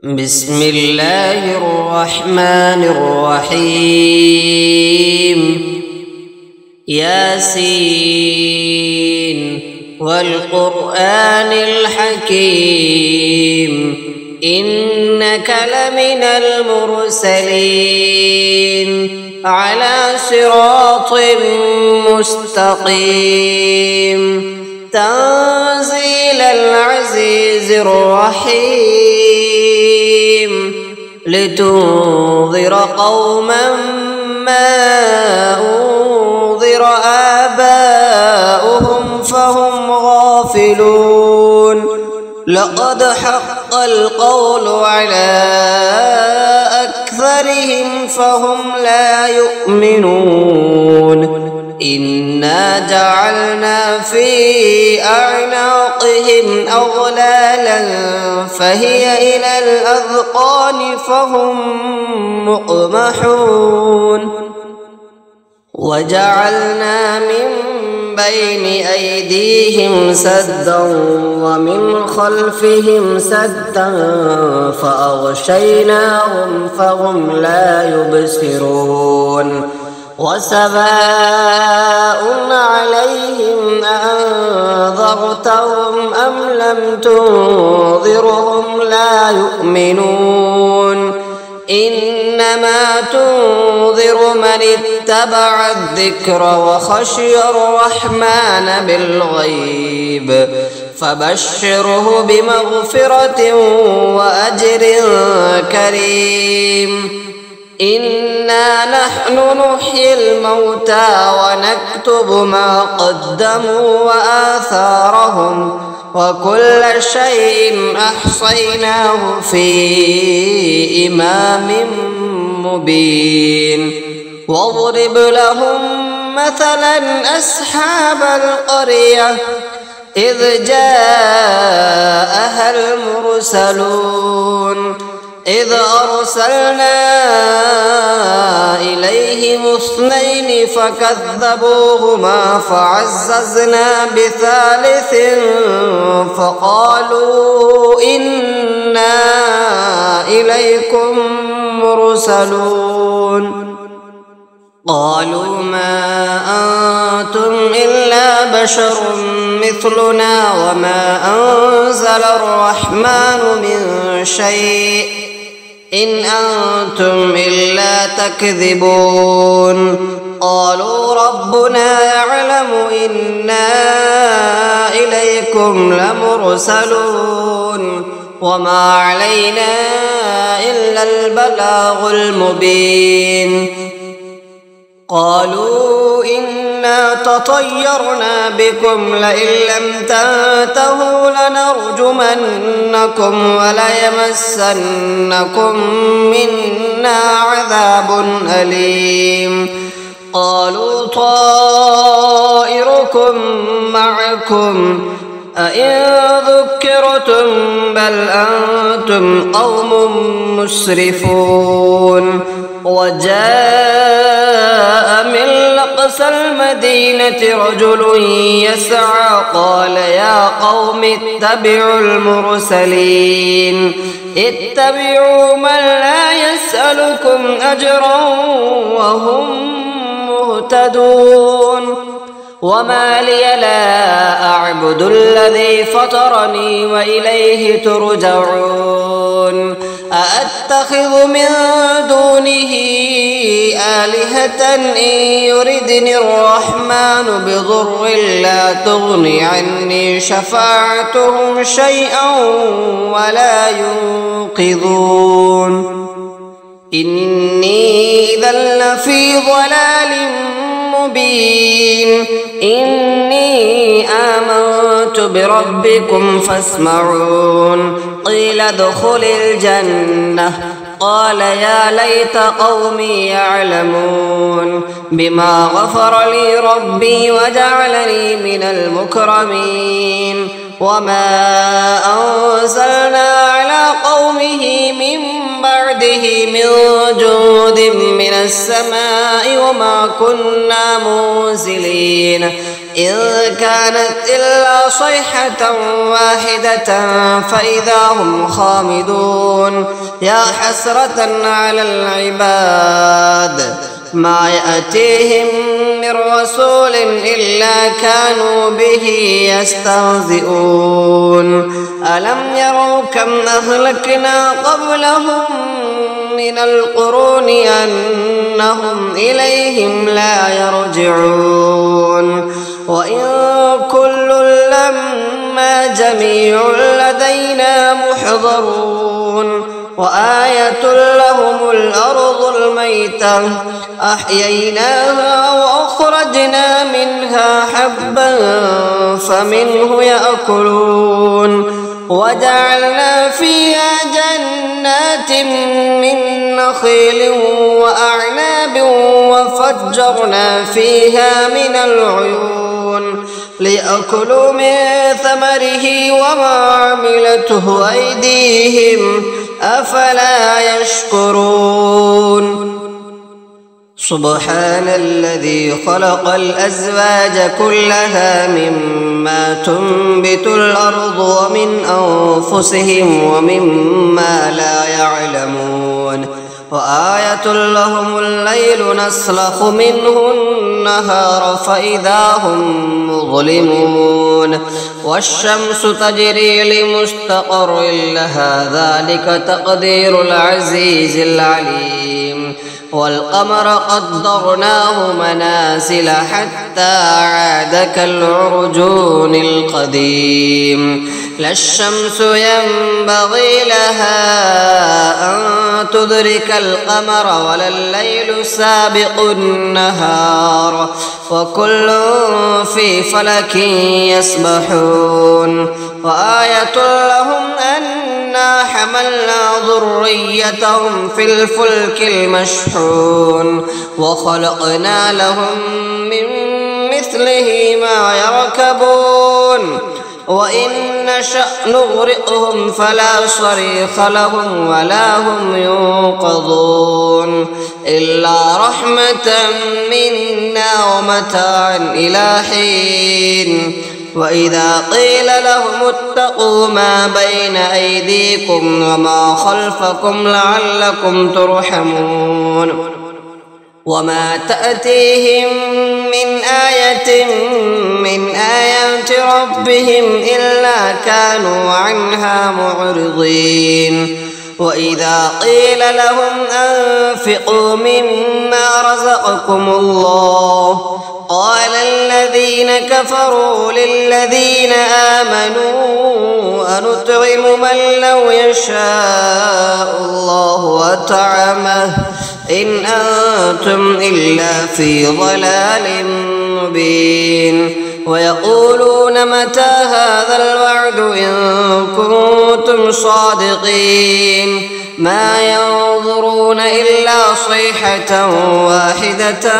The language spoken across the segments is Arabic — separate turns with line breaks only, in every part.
بسم الله الرحمن الرحيم. ياسين والقرآن الحكيم إنك لمن المرسلين على صراط مستقيم تنزيل العزيز الرحيم لتنذر قوما ما أنذر آباؤهم فهم غافلون. لقد حق القول على أكثرهم فهم لا يؤمنون. إنا جعلنا في أعناقهم أغلالا فهي إلى الأذقان فهم مقمحون. وجعلنا من بين أيديهم سدا ومن خلفهم سدا فأغشيناهم فهم لا يبصرون. وسواء عليهم أنذرتهم أم لم تنذرهم لا يؤمنون. إنما تنذر من اتبع الذكر وخشي الرحمن بالغيب فبشره بمغفرة وأجر كريم. إنا نحن نحيي الموتى ونكتب ما قدموا وآثارهم وكل شيء أحصيناه في إمام مبين. واضرب لهم مثلا أصحاب القرية إذ جاءها المرسلون إذ أرسلنا إليهم 2 فكذبوهما فعززنا بثالث فقالوا إنا إليكم مرسلون. قالوا ما أنتم إلا بشر مثلنا وما أنزل الرحمن من شيء إن أنتم إلا تكذبون. قالوا ربنا يعلم إنا إليكم لمرسلون وما علينا إلا البلاغ المبين. قالوا إنا تطيرنا بكم لئن لم تنتهوا لنرجمنكم وليمسنكم منا عذاب أليم. قالوا طائركم معكم أئن ذكرتم بل أنتم قوم مسرفون. وجاء من أقصى المدينة رجل يسعى قال يا قوم اتبعوا المرسلين اتبعوا من لا يسألكم أجرا وهم مهتدون. وما لي لا أعبد الذي فطرني وإليه ترجعون. أأتخذ من دونه آلهة إن يردني الرحمن بضر لا تغني عني شفاعتهم شيئا ولا ينقذون. إني إذا لفي ضلال مبين. إني آمنت بربكم فاسمعون. قيل ادخل الجنة قال يا ليت قومي يعلمون بما غفر لي ربي وجعلني من المكرمين. وما أنزلنا على قومه من بعده من جند من السماء وما كنا منزلين إن كانت إلا صيحة واحدة فإذا هم خامدون يا حسرة على العباد ما يأتيهم من رسول إلا كانوا به يستهزئون ألم يروا كم أهلكنا قبلهم من القرون أنهم إليهم لا يرجعون وإن كل لما جميع لدينا محضرون وآية لهم الأرض الميتة أحييناها وأخرجنا منها حبا فمنه يأكلون وجعلنا فيها جنات من نخيل وأعناب وفجرنا فيها من العيون ليأكلوا من ثمره وما عملته أيديهم أفلا يشكرون سبحان الذي خلق الأزواج كلها مما تنبت الأرض ومن أنفسهم ومما لا يعلمون وآية لهم الليل نسلخ منه النهار فإذا هم مظلمون والشمس تجري لمستقر لها ذلك تقدير العزيز العليم والقمر قدرناه منازل حتى عاد كالعرجون القديم لا الشمس ينبغي لها أن تدرك القمر ولا الليل سابق النهار وكل في فلك يسبحون وآية لهم أنا حملنا ذريتهم في الفلك المشحون وخلقنا لهم من مثله ما يركبون وإن نشأ نغرقهم فلا صريخ لهم ولا هم ينقذون إلا رحمة منا ومتاعا إلى حين وإذا قيل لهم اتقوا ما بين أيديكم وما خلفكم لعلكم ترحمون وما تأتيهم من آية من آيات ربهم إلا كانوا عنها معرضين وإذا قيل لهم أنفقوا مما رزقكم الله قال الذين كفروا للذين آمنوا أنطعم من لو يشاء الله وأطعمه إن أنتم إلا في ضلال مبين ويقولون متى هذا الوعد إن كنتم صادقين ما ينظرون إلا صيحة واحدة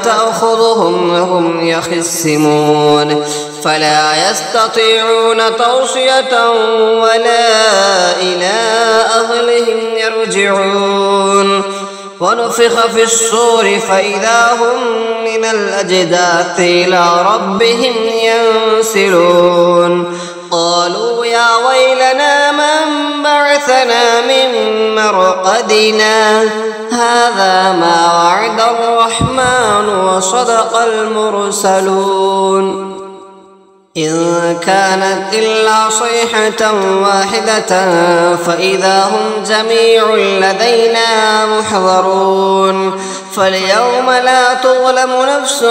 تأخذهم وهم يخصمون فلا يستطيعون توصية ولا إلى أهلهم يرجعون ونفخ في الصور فإذا هم من الأجداث إلى ربهم ينسلون قالوا يا ويلنا من بعثنا من مرقدنا هذا ما وعد الرحمن وصدق المرسلون إن كانت إلا صيحة واحدة فإذا هم جميع لدينا محضرون فاليوم لا تظلم نفس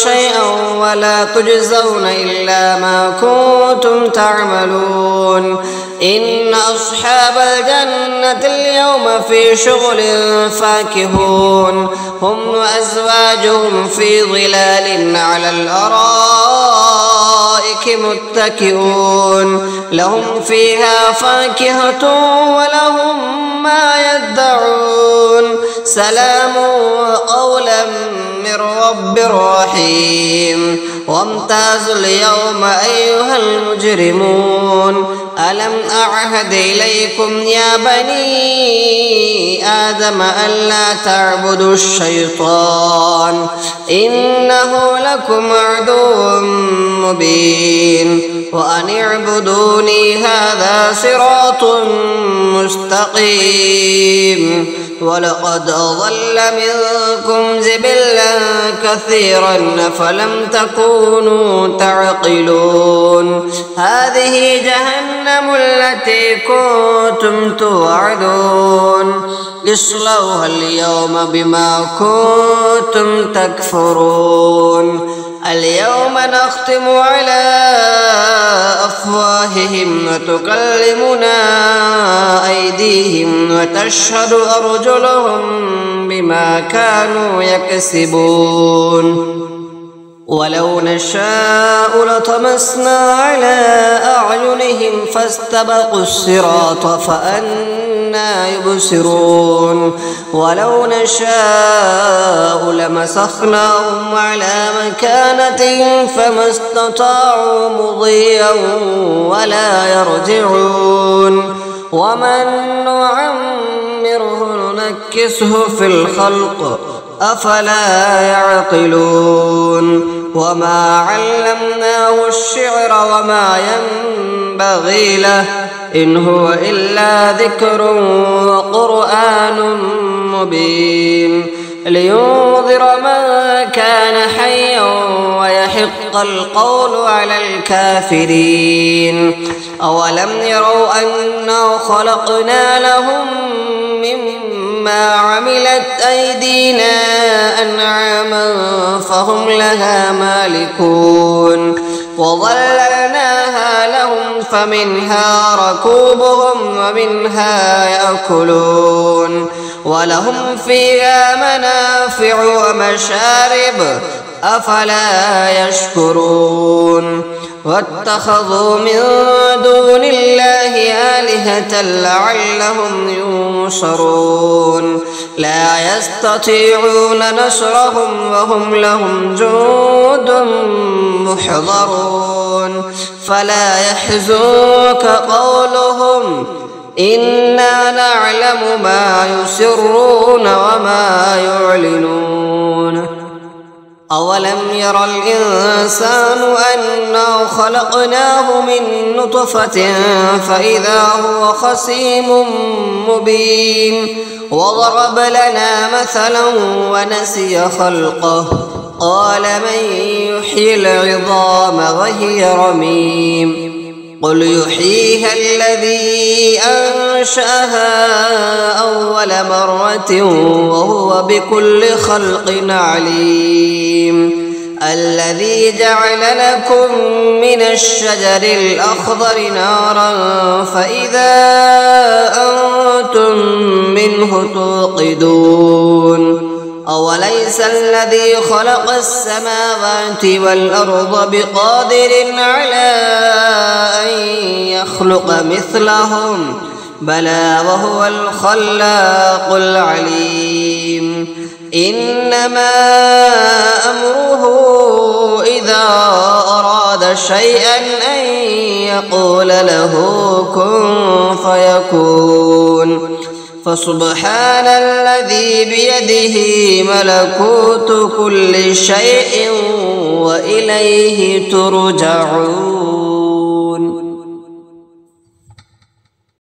شيئا ولا تجزون إلا ما كنتم تعملون إن أصحاب الجنة اليوم في شغل فاكهون هم وأزواجهم في ظلال على الأرائك متكئون لهم فيها فاكهة ولهم ما يدعون سلام قولا من رب رب رحيم وامتازوا اليوم أيها المجرمون ألم أعهد إليكم يا بني آدم ألا تعبدوا الشيطان إنه لكم عدو مبين وأن اعبدوني هذا صراط مستقيم ولقد أضل منكم جبلا كثيرا فلم تكونوا تعقلون هذه جهنم التي كنتم توعدون اصلوها اليوم بما كنتم تكفرون اليوم نختم على أفواههم وتكلمنا أيديهم وتشهد أرجلهم بما كانوا يكسبون ولو نشاء لطمسنا على أعينهم فاستبقوا الصراط فأنى يبصرون ولو نشاء لمسخناهم على مكانتهم فما استطاعوا مضيا ولا يرجعون ومن نعمره ننكسه في الخلق أفلا يعقلون وما علمناه الشعر وما ينبغي له إن هو إلا ذكر وقرآن مبين لينذر من كان حيا ويحق القول على الكافرين أولم يروا أنا خلقنا لهم مما عملت أيدينا أنعاما فهم لها مالكون وظللناها لهم فمنها ركوبهم ومنها يأكلون ولهم فيها منافع ومشارب أفلا يشكرون واتخذوا من دون الله آلهة لعلهم ينصرون لا يستطيعون نصرهم وهم لهم جند محضرون فلا يحزنك قولهم إنا نعلم ما يسرون وما يعلنون أولم ير الإنسان أنا خلقناه من نطفة فإذا هو خصيم مبين وضرب لنا مثلا ونسي خلقه قال من يحيي العظام وهي رميم قل يحييها الذي أنشأها أول مرة وهو بكل خلق عليم الذي جعل لكم من الشجر الأخضر نارا فإذا أنتم منه توقدون أوليس الذي خلق السماوات والأرض بقادر على أن يخلق مثلهم بلى وهو الخلاق العليم إنما أمره إذا أراد شيئا أن يقول له كن فيكون فسبحان الذي بيده ملكوت كل شيء وإليه ترجعون.